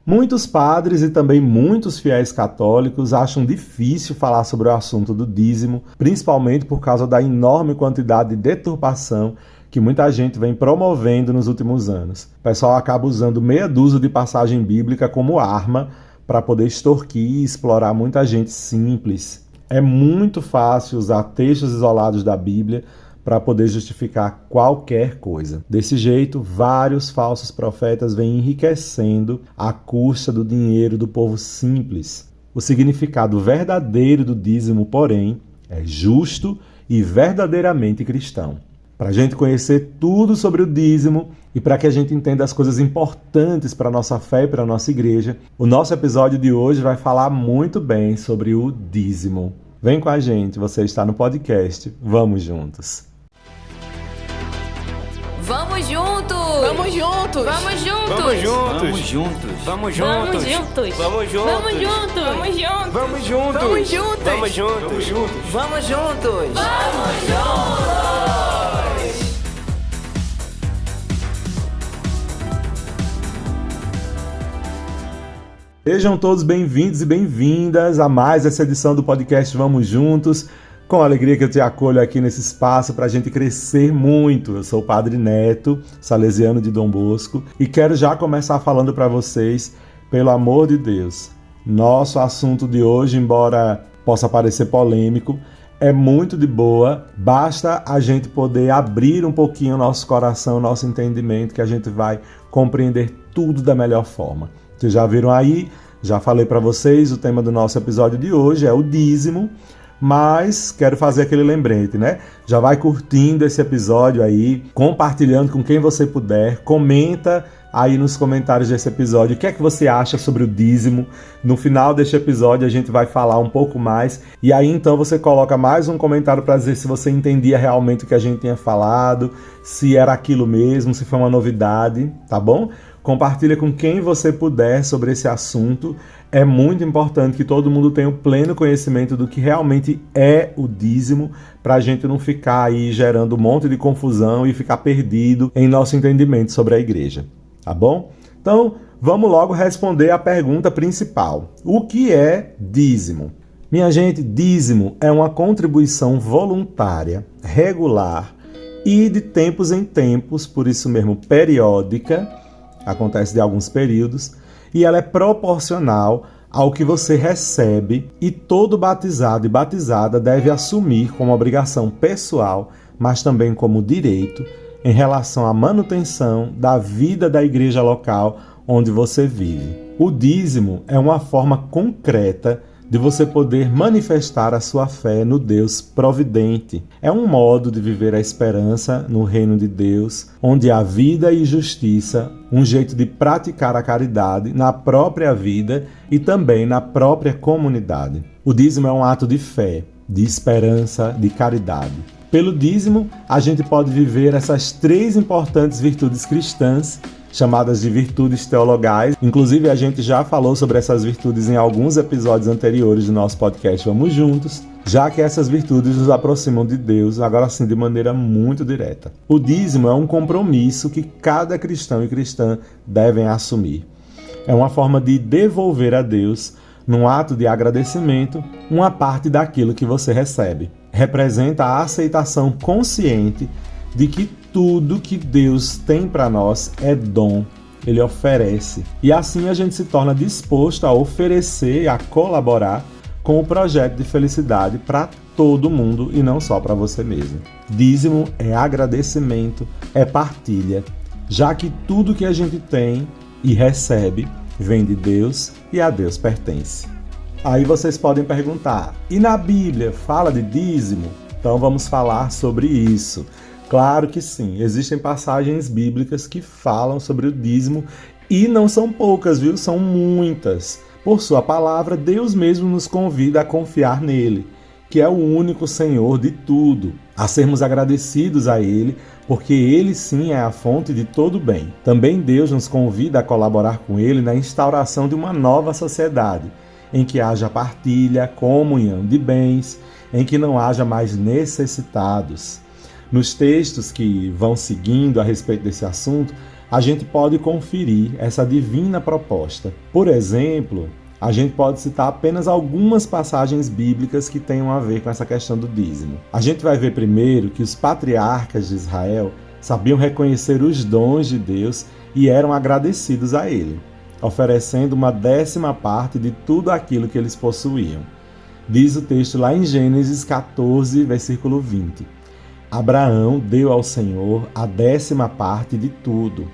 Muitos padres e também muitos fiéis católicos acham difícil falar sobre o assunto do dízimo, principalmente por causa da enorme quantidade de deturpação que muita gente vem promovendo nos últimos anos. O pessoal acaba usando meia dúzia de passagem bíblica como arma para poder extorquir e explorar muita gente simples. É muito fácil usar textos isolados da Bíblia para poder justificar qualquer coisa. Desse jeito, vários falsos profetas vêm enriquecendo à custa do dinheiro do povo simples. O significado verdadeiro do dízimo, porém, é justo e verdadeiramente cristão. Para a gente conhecer tudo sobre o dízimo e para que a gente entenda as coisas importantes para a nossa fé e para a nossa igreja, o nosso episódio de hoje vai falar muito bem sobre o dízimo. Vem com a gente, você está no podcast Vamos Juntos! Vamos juntos! Vamos juntos! Vamos juntos! Vamos juntos! Vamos juntos! Vamos Vamos juntos! juntos! Vamos juntos! Vamos juntos! Vamos juntos! Vamos juntos! Vamos juntos! Vamos juntos! Vamos juntos! Vamos juntos! Sejam todos bem-vindos e bem-vindas a mais essa edição do podcast Vamos Juntos. Com alegria que eu te acolho aqui nesse espaço para a gente crescer muito. Eu sou o Padre Neto, salesiano de Dom Bosco, e quero já começar falando para vocês, pelo amor de Deus, nosso assunto de hoje, embora possa parecer polêmico, é muito de boa, basta a gente poder abrir um pouquinho o nosso coração, o nosso entendimento, que a gente vai compreender tudo da melhor forma. Vocês já viram aí, já falei para vocês, o tema do nosso episódio de hoje é o dízimo, mas quero fazer aquele lembrete, né? Já vai curtindo esse episódio aí, compartilhando com quem você puder, comenta aí nos comentários desse episódio o que é que você acha sobre o dízimo. No final deste episódio a gente vai falar um pouco mais, e aí então você coloca mais um comentário para dizer se você entendia realmente o que a gente tinha falado, se era aquilo mesmo, se foi uma novidade, tá bom? Compartilha com quem você puder sobre esse assunto. É muito importante que todo mundo tenha o pleno conhecimento do que realmente é o dízimo, para a gente não ficar aí gerando um monte de confusão e ficar perdido em nosso entendimento sobre a igreja, tá bom? Então, vamos logo responder a pergunta principal. O que é dízimo? Minha gente, dízimo é uma contribuição voluntária, regular e de tempos em tempos, por isso mesmo periódica, acontece de alguns períodos, e ela é proporcional ao que você recebe, e todo batizado e batizada deve assumir como obrigação pessoal, mas também como direito, em relação à manutenção da vida da igreja local onde você vive. O dízimo é uma forma concreta de você poder manifestar a sua fé no Deus providente. É um modo de viver a esperança no reino de Deus, onde há vida e justiça, um jeito de praticar a caridade na própria vida e também na própria comunidade. O dízimo é um ato de fé, de esperança, de caridade. Pelo dízimo, a gente pode viver essas três importantes virtudes cristãs, chamadas de virtudes teologais. Inclusive, a gente já falou sobre essas virtudes em alguns episódios anteriores do nosso podcast Vamos Juntos, já que essas virtudes nos aproximam de Deus, agora sim de maneira muito direta. O dízimo é um compromisso que cada cristão e cristã devem assumir. É uma forma de devolver a Deus, num ato de agradecimento, uma parte daquilo que você recebe. Representa a aceitação consciente de que tudo que Deus tem para nós é dom, Ele oferece. E assim a gente se torna disposto a oferecer e a colaborar com o projeto de felicidade para todo mundo e não só para você mesmo. Dízimo é agradecimento, é partilha, já que tudo que a gente tem e recebe vem de Deus e a Deus pertence. Aí vocês podem perguntar, e na Bíblia fala de dízimo? Então vamos falar sobre isso. Claro que sim, existem passagens bíblicas que falam sobre o dízimo e não são poucas, viu? São muitas. Por sua palavra, Deus mesmo nos convida a confiar nele, que é o único Senhor de tudo, a sermos agradecidos a Ele, porque Ele sim é a fonte de todo bem. Também Deus nos convida a colaborar com Ele na instauração de uma nova sociedade, em que haja partilha, comunhão de bens, em que não haja mais necessitados. Nos textos que vão seguindo a respeito desse assunto, a gente pode conferir essa divina proposta. Por exemplo, a gente pode citar apenas algumas passagens bíblicas que tenham a ver com essa questão do dízimo. A gente vai ver primeiro que os patriarcas de Israel sabiam reconhecer os dons de Deus e eram agradecidos a Ele, oferecendo uma 10ª de tudo aquilo que eles possuíam. Diz o texto lá em Gênesis 14, versículo 20. Abraão deu ao Senhor a 10ª de tudo.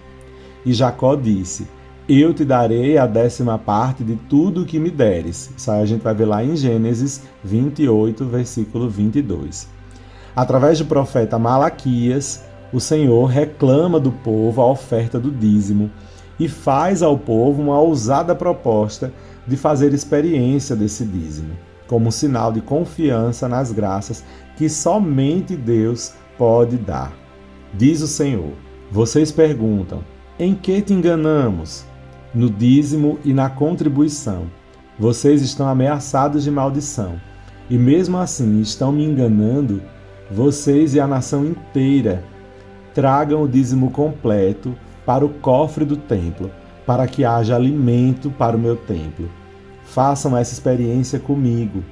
E Jacó disse: eu te darei a 10ª de tudo o que me deres. Isso aí a gente vai ver lá em Gênesis 28, versículo 22. Através do profeta Malaquias, o Senhor reclama do povo a oferta do dízimo e faz ao povo uma ousada proposta de fazer experiência desse dízimo, como um sinal de confiança nas graças que somente Deus pode dar. Diz o Senhor: vocês perguntam, em que te enganamos? No dízimo e na contribuição. Vocês estão ameaçados de maldição, e mesmo assim estão me enganando, vocês e a nação inteira. Tragam o dízimo completo para o cofre do templo, para que haja alimento para o meu templo. Façam essa experiência comigo.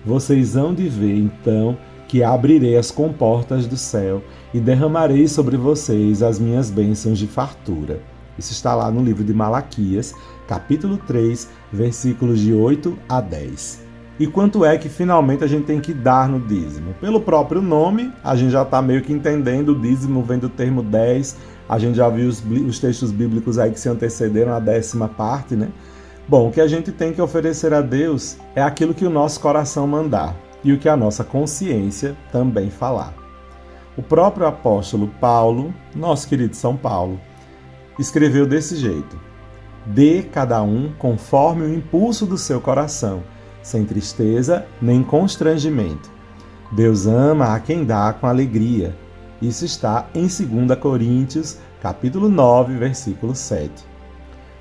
Vocês hão de ver, então, que abrirei as comportas do céu e derramarei sobre vocês as minhas bênçãos de fartura. Isso está lá no livro de Malaquias, capítulo 3, versículos de 8 a 10. E quanto é que finalmente a gente tem que dar no dízimo? Pelo próprio nome, a gente já está meio que entendendo, o dízimo vem do termo 10, a gente já viu os textos bíblicos aí que se antecederam à 10ª, né? Bom, o que a gente tem que oferecer a Deus é aquilo que o nosso coração mandar e o que a nossa consciência também falar. O próprio apóstolo Paulo, nosso querido São Paulo, escreveu desse jeito: dê cada um conforme o impulso do seu coração, sem tristeza nem constrangimento. Deus ama a quem dá com alegria. Isso está em 2 Coríntios, capítulo 9, versículo 7.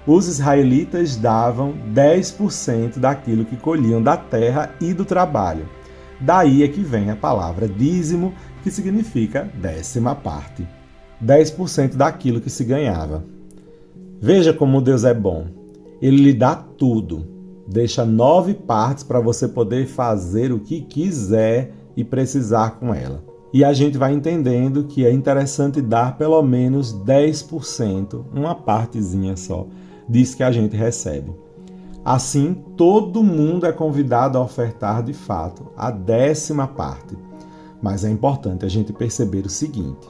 Os israelitas davam 10% daquilo que colhiam da terra e do trabalho. Daí é que vem a palavra dízimo, que significa 10ª. 10% daquilo que se ganhava. Veja como Deus é bom. Ele lhe dá tudo. Deixa 9 partes para você poder fazer o que quiser e precisar com ela. E a gente vai entendendo que é interessante dar pelo menos 10%, uma partezinha só, disso que a gente recebe. Assim, todo mundo é convidado a ofertar de fato a 10ª. Mas é importante a gente perceber o seguinte: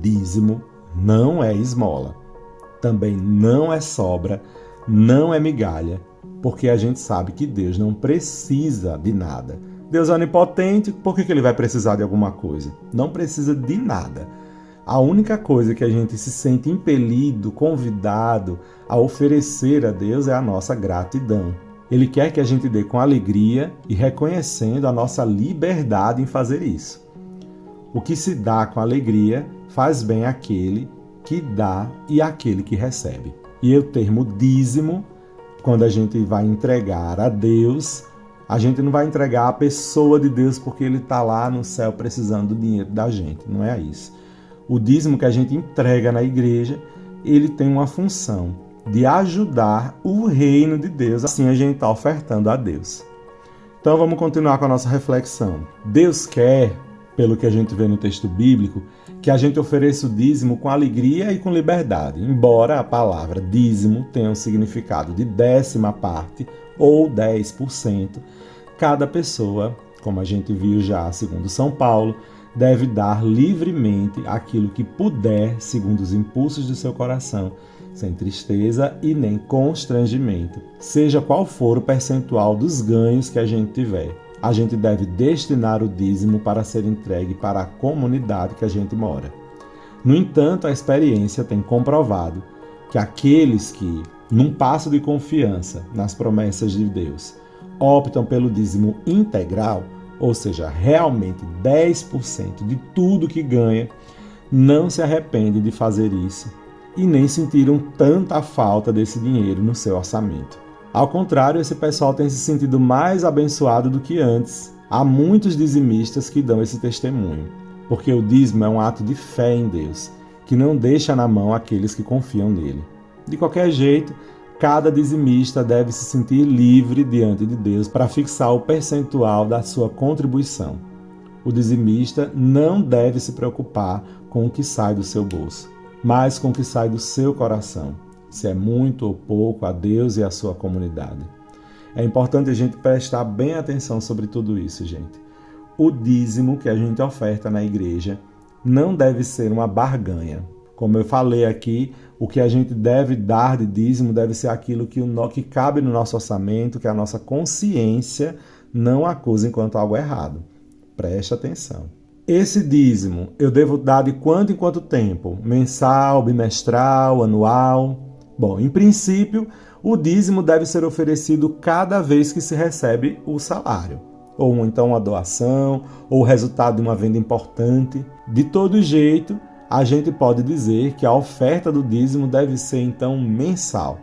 dízimo não é esmola, também não é sobra, não é migalha, porque a gente sabe que Deus não precisa de nada. Deus é onipotente, por que ele vai precisar de alguma coisa? Não precisa de nada. A única coisa que a gente se sente impelido, convidado a oferecer a Deus é a nossa gratidão. Ele quer que a gente dê com alegria e reconhecendo a nossa liberdade em fazer isso. O que se dá com alegria faz bem àquele que dá e àquele que recebe. E o termo dízimo, quando a gente vai entregar a Deus, a gente não vai entregar a pessoa de Deus porque ele está lá no céu precisando do dinheiro da gente. Não é isso. O dízimo que a gente entrega na igreja, ele tem uma função de ajudar o reino de Deus. Assim a gente está ofertando a Deus. Então vamos continuar com a nossa reflexão. Deus quer, pelo que a gente vê no texto bíblico, que a gente ofereça o dízimo com alegria e com liberdade. Embora a palavra dízimo tenha um significado de 10ª ou 10%, cada pessoa, como a gente viu já segundo São Paulo, deve dar livremente aquilo que puder, segundo os impulsos do seu coração, sem tristeza e nem constrangimento, seja qual for o percentual dos ganhos que a gente tiver. A gente deve destinar o dízimo para ser entregue para a comunidade que a gente mora. No entanto, a experiência tem comprovado que aqueles que, num passo de confiança nas promessas de Deus, optam pelo dízimo integral, ou seja, realmente 10% de tudo que ganha, não se arrependem de fazer isso e nem sentiram tanta falta desse dinheiro no seu orçamento. Ao contrário, esse pessoal tem se sentido mais abençoado do que antes. Há muitos dizimistas que dão esse testemunho, porque o dízimo é um ato de fé em Deus. que não deixa na mão aqueles que confiam nele. De qualquer jeito, cada dizimista deve se sentir livre diante de Deus para fixar o percentual da sua contribuição. O dizimista não deve se preocupar com o que sai do seu bolso, mas com o que sai do seu coração, se é muito ou pouco a Deus e a sua comunidade. É importante a gente prestar bem atenção sobre tudo isso, gente. O dízimo que a gente oferta na igreja não deve ser uma barganha. Como eu falei aqui, o que a gente deve dar de dízimo deve ser aquilo que cabe no nosso orçamento, que a nossa consciência não acusa enquanto algo errado. Preste atenção. Esse dízimo eu devo dar de quanto em quanto tempo? Mensal, bimestral, anual? Bom, em princípio, o dízimo deve ser oferecido cada vez que se recebe o salário, ou então uma doação, ou o resultado de uma venda importante. De todo jeito, a gente pode dizer que a oferta do dízimo deve ser então mensal.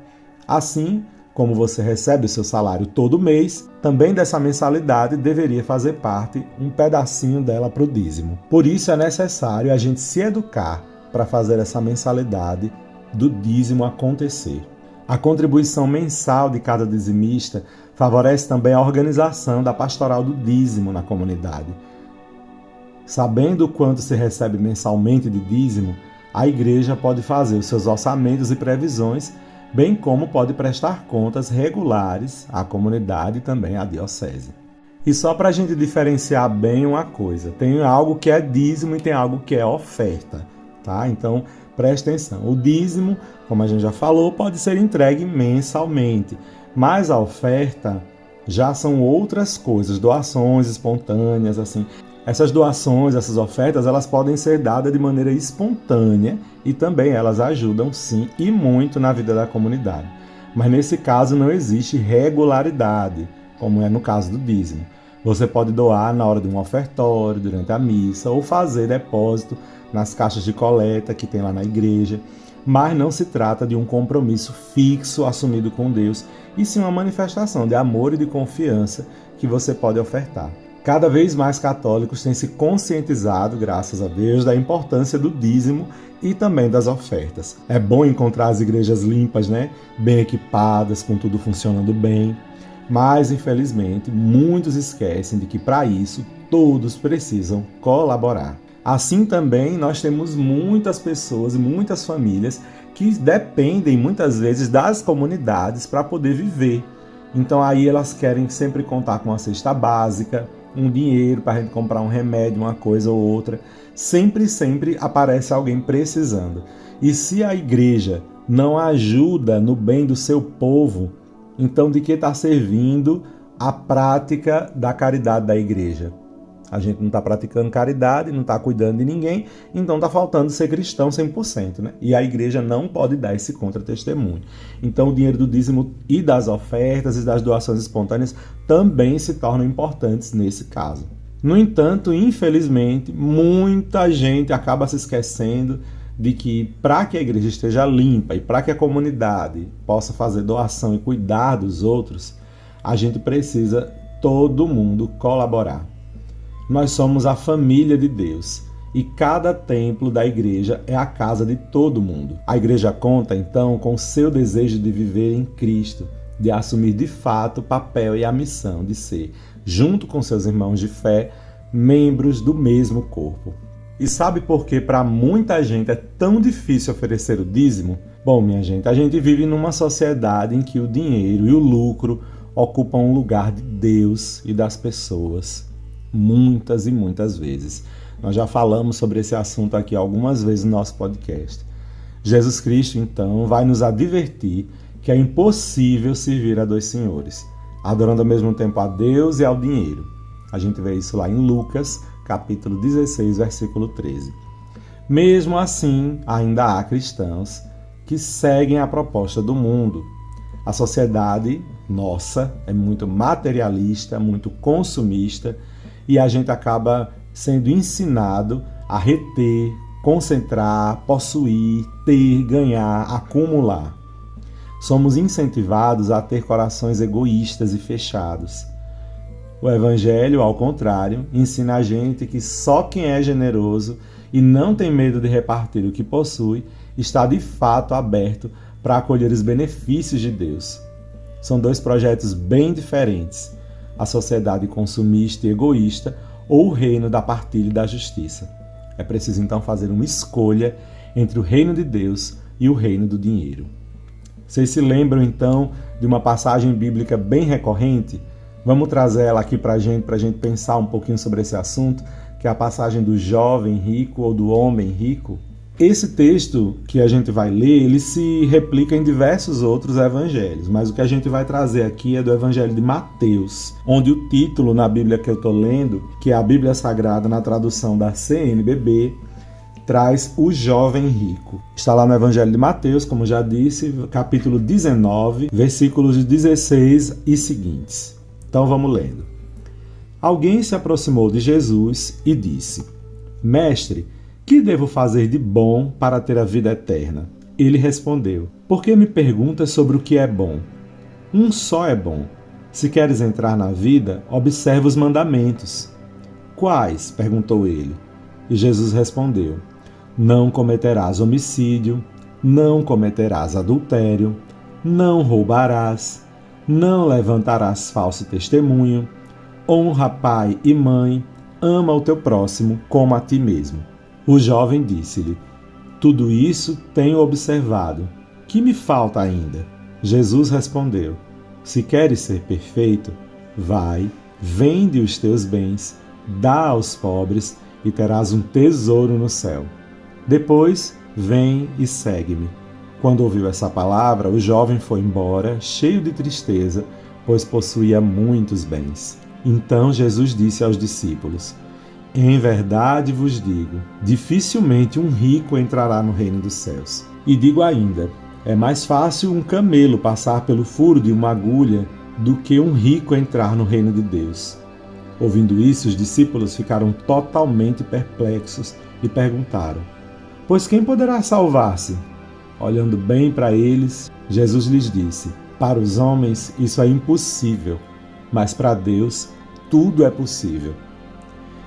Assim, como você recebe o seu salário todo mês, também dessa mensalidade deveria fazer parte um pedacinho dela para o dízimo. Por isso é necessário a gente se educar para fazer essa mensalidade do dízimo acontecer. A contribuição mensal de cada dizimista favorece também a organização da pastoral do dízimo na comunidade. Sabendo o quanto se recebe mensalmente de dízimo, a igreja pode fazer os seus orçamentos e previsões, bem como pode prestar contas regulares à comunidade e também à diocese. E só para a gente diferenciar bem uma coisa, tem algo que é dízimo e tem algo que é oferta, tá? Então, preste atenção. O dízimo, como a gente já falou, pode ser entregue mensalmente, mas a oferta já são outras coisas, doações espontâneas, assim. Essas doações, essas ofertas, elas podem ser dadas de maneira espontânea e também elas ajudam, sim, e muito na vida da comunidade. Mas nesse caso não existe regularidade, como é no caso do dízimo. Você pode doar na hora de um ofertório, durante a missa, ou fazer depósito nas caixas de coleta que tem lá na igreja, mas não se trata de um compromisso fixo assumido com Deus, e sim uma manifestação de amor e de confiança que você pode ofertar. Cada vez mais católicos têm se conscientizado, graças a Deus, da importância do dízimo e também das ofertas. É bom encontrar as igrejas limpas, né? Bem equipadas, com tudo funcionando bem. Mas, infelizmente, muitos esquecem de que, para isso, todos precisam colaborar. Assim também, nós temos muitas pessoas e muitas famílias que dependem, muitas vezes, das comunidades para poder viver. Então, aí elas querem sempre contar com uma cesta básica, um dinheiro para a gente comprar um remédio, uma coisa ou outra. Sempre aparece alguém precisando. E se a igreja não ajuda no bem do seu povo, então de que está servindo a prática da caridade da igreja? A gente não está praticando caridade, não está cuidando de ninguém, então está faltando ser cristão 100%, né? E a igreja não pode dar esse contra-testemunho. Então o dinheiro do dízimo e das ofertas e das doações espontâneas também se tornam importantes nesse caso. No entanto, infelizmente, muita gente acaba se esquecendo de que para que a igreja esteja limpa e para que a comunidade possa fazer doação e cuidar dos outros, a gente precisa todo mundo colaborar. Nós somos a família de Deus e cada templo da igreja é a casa de todo mundo. A igreja conta, então, com o seu desejo de viver em Cristo, de assumir de fato o papel e a missão de ser, junto com seus irmãos de fé, membros do mesmo corpo. E sabe por que para muita gente é tão difícil oferecer o dízimo? Bom, minha gente, a gente vive numa sociedade em que o dinheiro e o lucro ocupam um lugar de Deus e das pessoas. Muitas e muitas vezes. Nós já falamos sobre esse assunto aqui algumas vezes no nosso podcast. Jesus Cristo, então, vai nos advertir que é impossível servir a dois senhores, adorando ao mesmo tempo a Deus e ao dinheiro. A gente vê isso lá em Lucas, capítulo 16, versículo 13. Mesmo assim, ainda há cristãos que seguem a proposta do mundo. A sociedade nossa é muito materialista, muito consumista, e a gente acaba sendo ensinado a reter, concentrar, possuir, ter, ganhar, acumular. Somos incentivados a ter corações egoístas e fechados. O Evangelho, ao contrário, ensina a gente que só quem é generoso e não tem medo de repartir o que possui, está de fato aberto para acolher os benefícios de Deus. São dois projetos bem diferentes: a sociedade consumista e egoísta ou o reino da partilha e da justiça. É preciso então fazer uma escolha entre o reino de Deus e o reino do dinheiro. Vocês se lembram então de uma passagem bíblica bem recorrente? Vamos trazer ela aqui para a gente pensar um pouquinho sobre esse assunto, que é a passagem do jovem rico ou do homem rico. Esse texto que a gente vai ler, ele se replica em diversos outros evangelhos, mas o que a gente vai trazer aqui é do evangelho de Mateus, onde o título na Bíblia que eu estou lendo, que é a Bíblia Sagrada na tradução da CNBB, traz o jovem rico. Está lá no evangelho de Mateus, como já disse, capítulo 19, versículos 16 e seguintes. Então vamos lendo. Alguém se aproximou de Jesus e disse: Mestre, que devo fazer de bom para ter a vida eterna? Ele respondeu: Por que me perguntas sobre o que é bom? Um só é bom. Se queres entrar na vida, observa os mandamentos. Quais? Perguntou ele. E Jesus respondeu: Não cometerás homicídio, não cometerás adultério, não roubarás, não levantarás falso testemunho, honra pai e mãe, ama o teu próximo como a ti mesmo. O jovem disse-lhe: Tudo isso tenho observado. Que me falta ainda? Jesus respondeu: Se queres ser perfeito, vai, vende os teus bens, dá aos pobres e terás um tesouro no céu. Depois, vem e segue-me. Quando ouviu essa palavra, o jovem foi embora, cheio de tristeza, pois possuía muitos bens. Então Jesus disse aos discípulos: Em verdade vos digo, dificilmente um rico entrará no reino dos céus. E digo ainda, é mais fácil um camelo passar pelo furo de uma agulha do que um rico entrar no reino de Deus. Ouvindo isso, os discípulos ficaram totalmente perplexos e perguntaram: Pois quem poderá salvar-se? Olhando bem para eles, Jesus lhes disse: Para os homens isso é impossível, mas para Deus tudo é possível.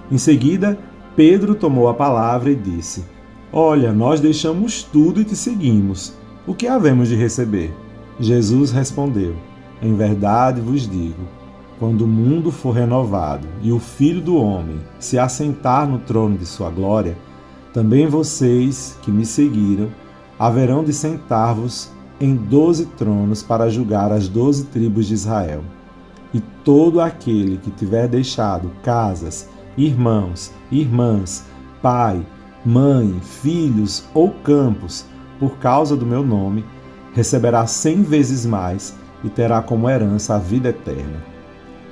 Em seguida, Pedro tomou a palavra e disse: Olha, nós deixamos tudo e te seguimos. O que havemos de receber? Jesus respondeu: Em verdade vos digo, quando o mundo for renovado e o Filho do Homem se assentar no trono de sua glória, também vocês que me seguiram haverão de sentar-vos em 12 tronos para julgar as 12 tribos de Israel. E todo aquele que tiver deixado casas, irmãos, irmãs, pai, mãe, filhos ou campos, por causa do meu nome, receberá 100 vezes mais e terá como herança a vida eterna.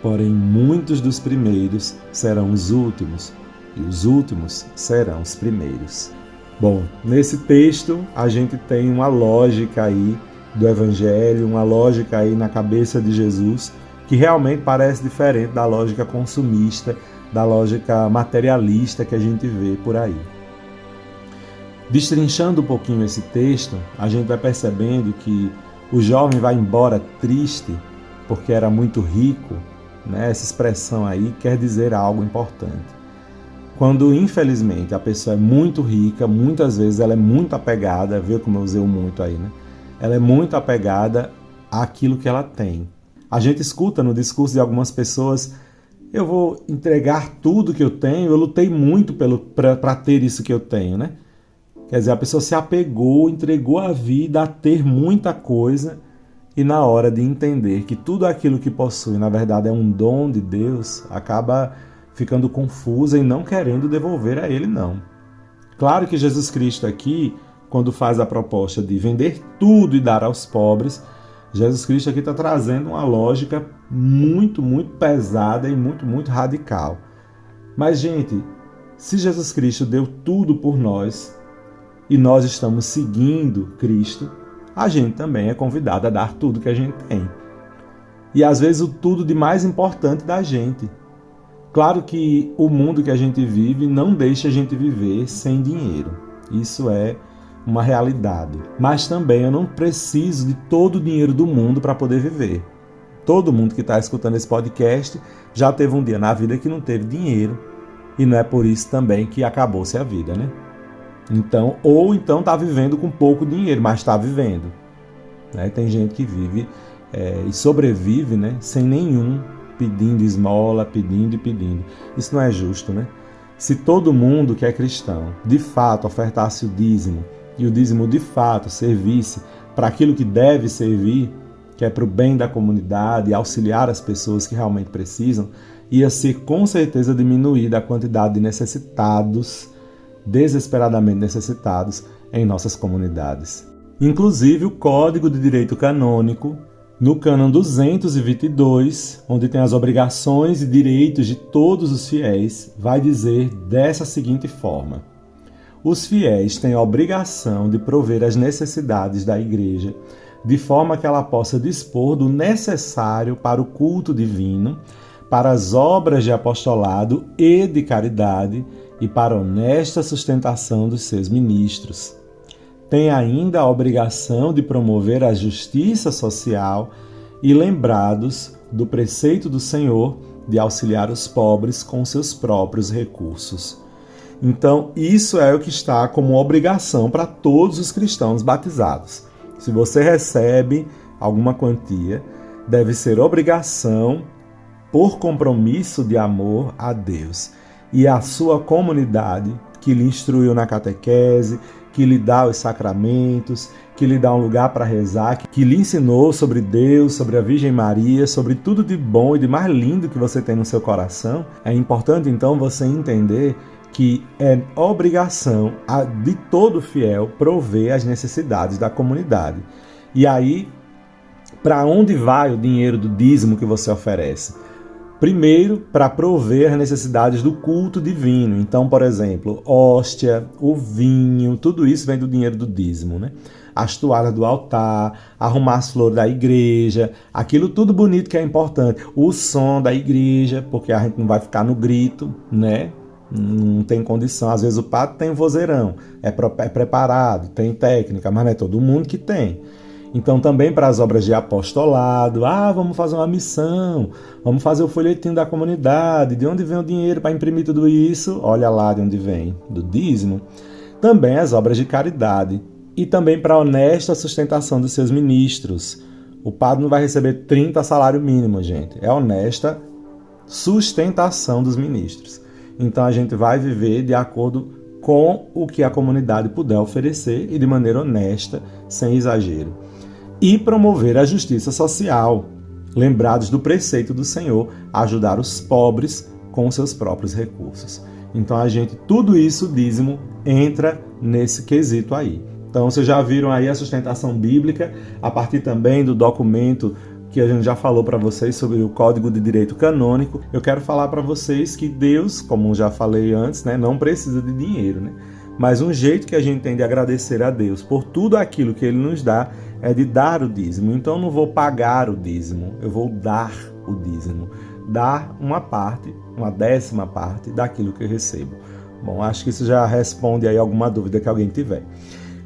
Porém, muitos dos primeiros serão os últimos, e os últimos serão os primeiros. Bom, nesse texto a gente tem uma lógica aí do Evangelho, uma lógica aí na cabeça de Jesus, que realmente parece diferente da lógica consumista, da lógica materialista que a gente vê por aí. Destrinchando um pouquinho esse texto, a gente vai percebendo que o jovem vai embora triste porque era muito rico, né? Essa expressão aí quer dizer algo importante. Quando, infelizmente, a pessoa é muito rica, muitas vezes ela é muito apegada, vê como eu usei muito aí, né? Ela é muito apegada àquilo que ela tem. A gente escuta no discurso de algumas pessoas: eu vou entregar tudo que eu tenho, eu lutei muito para ter isso que eu tenho, né? Quer dizer, a pessoa se apegou, entregou a vida a ter muita coisa, e na hora de entender que tudo aquilo que possui, na verdade, é um dom de Deus, acaba ficando confusa e não querendo devolver a Ele, não. Claro que Jesus Cristo aqui, quando faz a proposta de vender tudo e dar aos pobres, Jesus Cristo aqui está trazendo uma lógica muito, muito pesada e muito, muito radical. Mas, gente, se Jesus Cristo deu tudo por nós e nós estamos seguindo Cristo, a gente também é convidado a dar tudo que a gente tem. E às vezes o tudo de mais importante da gente. Claro que o mundo que a gente vive não deixa a gente viver sem dinheiro. Isso é uma realidade. Mas também eu não preciso de todo o dinheiro do mundo para poder viver. Todo mundo que está escutando esse podcast já teve um dia na vida que não teve dinheiro. e não é por isso também que acabou-se a vida, né? Então, ou então está vivendo com pouco dinheiro, mas está vivendo. Né? Tem gente que vive e sobrevive, né, sem nenhum, pedindo esmola, pedindo e pedindo. Isso não é justo, né? Se todo mundo que é cristão, de fato, ofertasse o dízimo, e o dízimo de fato servisse para aquilo que deve servir, que é para o bem da comunidade e auxiliar as pessoas que realmente precisam, ia ser com certeza diminuída a quantidade de necessitados, desesperadamente necessitados, em nossas comunidades. Inclusive o Código de Direito Canônico, no cânon 222, onde tem as obrigações e direitos de todos os fiéis, vai dizer dessa seguinte forma: os fiéis têm a obrigação de prover as necessidades da Igreja, de forma que ela possa dispor do necessário para o culto divino, para as obras de apostolado e de caridade e para a honesta sustentação dos seus ministros. Tem ainda a obrigação de promover a justiça social e lembrados do preceito do Senhor de auxiliar os pobres com seus próprios recursos. Então, isso é o que está como obrigação para todos os cristãos batizados. Se você recebe alguma quantia, deve ser obrigação por compromisso de amor a Deus e à sua comunidade que lhe instruiu na catequese, que lhe dá os sacramentos, que lhe dá um lugar para rezar, que lhe ensinou sobre Deus, sobre a Virgem Maria, sobre tudo de bom e de mais lindo que você tem no seu coração. É importante, então, você entender que é obrigação de todo fiel prover as necessidades da comunidade. E aí, para onde vai o dinheiro do dízimo que você oferece? Primeiro, para prover as necessidades do culto divino. Então, por exemplo, hóstia, o vinho, tudo isso vem do dinheiro do dízimo, né? As toalhas do altar, arrumar as flores da igreja, aquilo tudo bonito que é importante. O som da igreja, porque a gente não vai ficar no grito, né? Não tem condição. Às vezes o padre tem vozeirão, é preparado, tem técnica, mas não é todo mundo que tem. Então também para as obras de apostolado, vamos fazer uma missão, vamos fazer o folhetinho da comunidade, de onde vem o dinheiro para imprimir tudo isso? Olha lá de onde vem, do dízimo. Também as obras de caridade e também para a honesta sustentação dos seus ministros. O padre não vai receber 30 salário mínimo, gente, é honesta sustentação dos ministros. Então a gente vai viver de acordo com o que a comunidade puder oferecer e de maneira honesta, sem exagero. E promover a justiça social, lembrados do preceito do Senhor, ajudar os pobres com seus próprios recursos. Então tudo isso, o dízimo, entra nesse quesito aí. Então vocês já viram aí a sustentação bíblica, a partir também do documento que a gente já falou para vocês sobre o Código de Direito Canônico. Eu quero falar para vocês que Deus, como já falei antes, né, não precisa de dinheiro, né? Mas um jeito que a gente tem de agradecer a Deus por tudo aquilo que Ele nos dá é de dar o dízimo. Então eu não vou pagar o dízimo, eu vou dar o dízimo. Dar uma parte, uma 10ª parte daquilo que eu recebo. Bom, acho que isso já responde aí alguma dúvida que alguém tiver.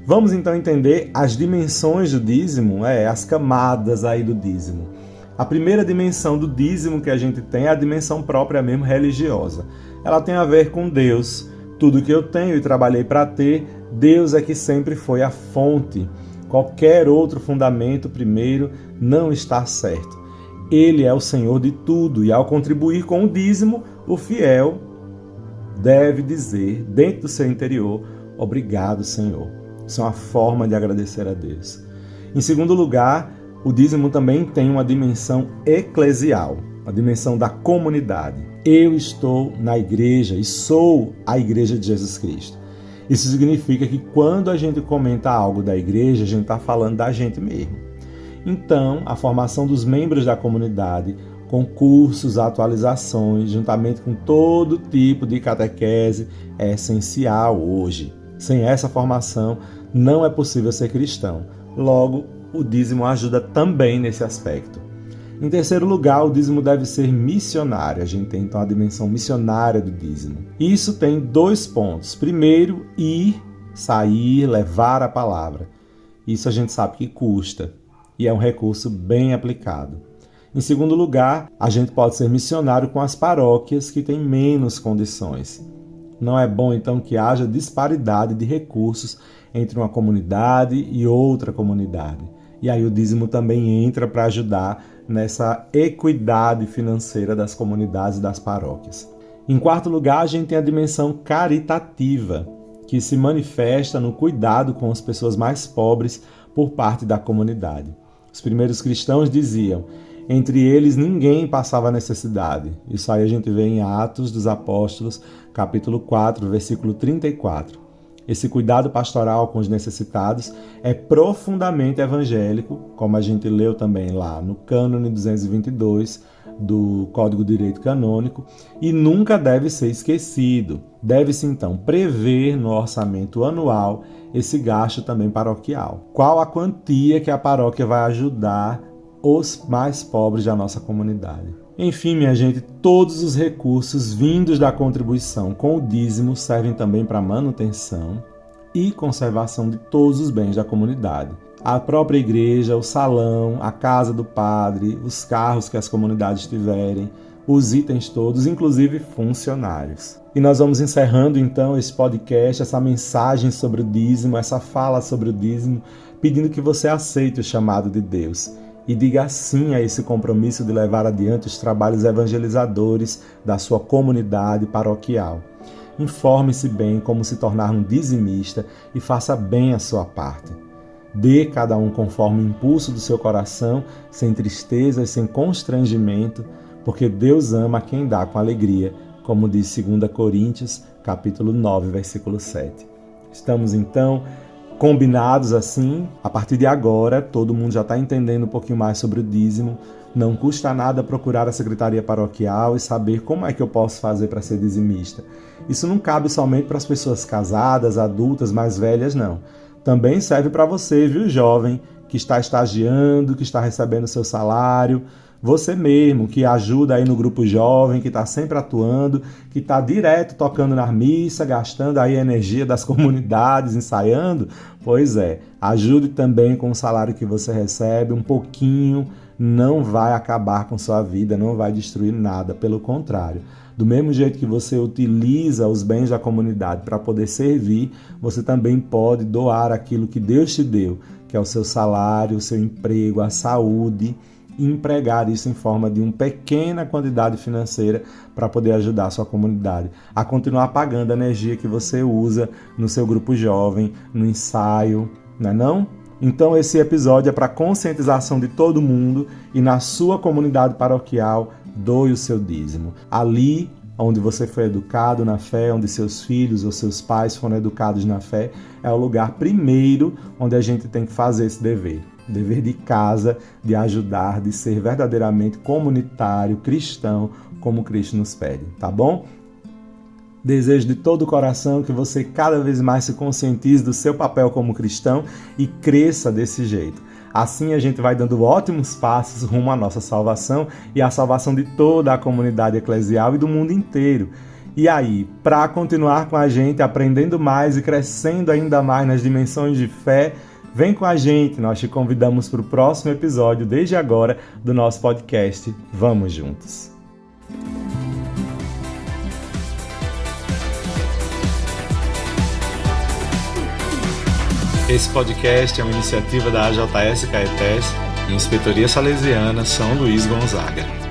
Vamos então entender as dimensões do dízimo, as camadas aí do dízimo. A primeira dimensão do dízimo que a gente tem é a dimensão própria mesmo religiosa. Ela tem a ver com Deus. Tudo que eu tenho e trabalhei para ter, Deus é que sempre foi a fonte. Qualquer outro fundamento primeiro não está certo. Ele é o Senhor de tudo e ao contribuir com o dízimo, o fiel deve dizer dentro do seu interior, obrigado, Senhor. Isso é uma forma de agradecer a Deus. Em segundo lugar, o dízimo também tem uma dimensão eclesial, a dimensão da comunidade. Eu estou na igreja e sou a igreja de Jesus Cristo. Isso significa que quando a gente comenta algo da igreja, a gente está falando da gente mesmo. Então, a formação dos membros da comunidade, concursos, atualizações, juntamente com todo tipo de catequese, é essencial hoje. Sem essa formação, não é possível ser cristão. Logo, o dízimo ajuda também nesse aspecto. Em terceiro lugar, o dízimo deve ser missionário. A gente tem então a dimensão missionária do dízimo. Isso tem 2 pontos. Primeiro, ir, sair, levar a palavra. Isso a gente sabe que custa e é um recurso bem aplicado. Em segundo lugar, a gente pode ser missionário com as paróquias que têm menos condições. Não é bom, então, que haja disparidade de recursos entre uma comunidade e outra comunidade. E aí o dízimo também entra para ajudar nessa equidade financeira das comunidades e das paróquias. Em quarto lugar, a gente tem a dimensão caritativa, que se manifesta no cuidado com as pessoas mais pobres por parte da comunidade. Os primeiros cristãos diziam: entre eles ninguém passava necessidade. Isso aí a gente vê em Atos dos Apóstolos, capítulo 4, versículo 34. Esse cuidado pastoral com os necessitados é profundamente evangélico, como a gente leu também lá no cânone 222 do Código de Direito Canônico, e nunca deve ser esquecido. Deve-se, então, prever no orçamento anual esse gasto também paroquial. Qual a quantia que a paróquia vai ajudar os mais pobres da nossa comunidade? Enfim, minha gente, todos os recursos vindos da contribuição com o dízimo servem também para manutenção e conservação de todos os bens da comunidade. A própria igreja, o salão, a casa do padre, os carros que as comunidades tiverem, os itens todos, inclusive funcionários. E nós vamos encerrando então esse podcast, essa mensagem sobre o dízimo, essa fala sobre o dízimo, pedindo que você aceite o chamado de Deus e diga sim a esse compromisso de levar adiante os trabalhos evangelizadores da sua comunidade paroquial. Informe-se bem como se tornar um dizimista e faça bem a sua parte. Dê cada um conforme o impulso do seu coração, sem tristeza e sem constrangimento, porque Deus ama quem dá com alegria, como diz 2 Coríntios, capítulo 9, versículo 7. Estamos então combinados assim. A partir de agora, todo mundo já está entendendo um pouquinho mais sobre o dízimo. Não custa nada procurar a secretaria paroquial e saber como é que eu posso fazer para ser dizimista. Isso não cabe somente para as pessoas casadas, adultas, mais velhas, não. Também serve para você, viu, jovem, que está estagiando, que está recebendo seu salário. Você mesmo, que ajuda aí no grupo jovem, que está sempre atuando, que está direto tocando na missa, gastando aí a energia das comunidades, ensaiando. Pois é, ajude também com o salário que você recebe, um pouquinho, não vai acabar com sua vida, não vai destruir nada, pelo contrário. Do mesmo jeito que você utiliza os bens da comunidade para poder servir, você também pode doar aquilo que Deus te deu, que é o seu salário, o seu emprego, a saúde, e empregar isso em forma de uma pequena quantidade financeira para poder ajudar a sua comunidade a continuar pagando a energia que você usa no seu grupo jovem, no ensaio, não é não? Então esse episódio é para conscientização de todo mundo e na sua comunidade paroquial, doe o seu dízimo. Ali onde você foi educado na fé, onde seus filhos ou seus pais foram educados na fé, é o lugar primeiro onde a gente tem que fazer esse dever. Dever de casa, de ajudar, de ser verdadeiramente comunitário, cristão, como Cristo nos pede, tá bom? Desejo de todo o coração que você cada vez mais se conscientize do seu papel como cristão e cresça desse jeito. Assim a gente vai dando ótimos passos rumo à nossa salvação e à salvação de toda a comunidade eclesial e do mundo inteiro. E aí, para continuar com a gente, aprendendo mais e crescendo ainda mais nas dimensões de fé, vem com a gente, nós te convidamos para o próximo episódio, desde agora, do nosso podcast Vamos Juntos. Esse podcast é uma iniciativa da AJS Caetés e Inspetoria Salesiana São Luís Gonzaga.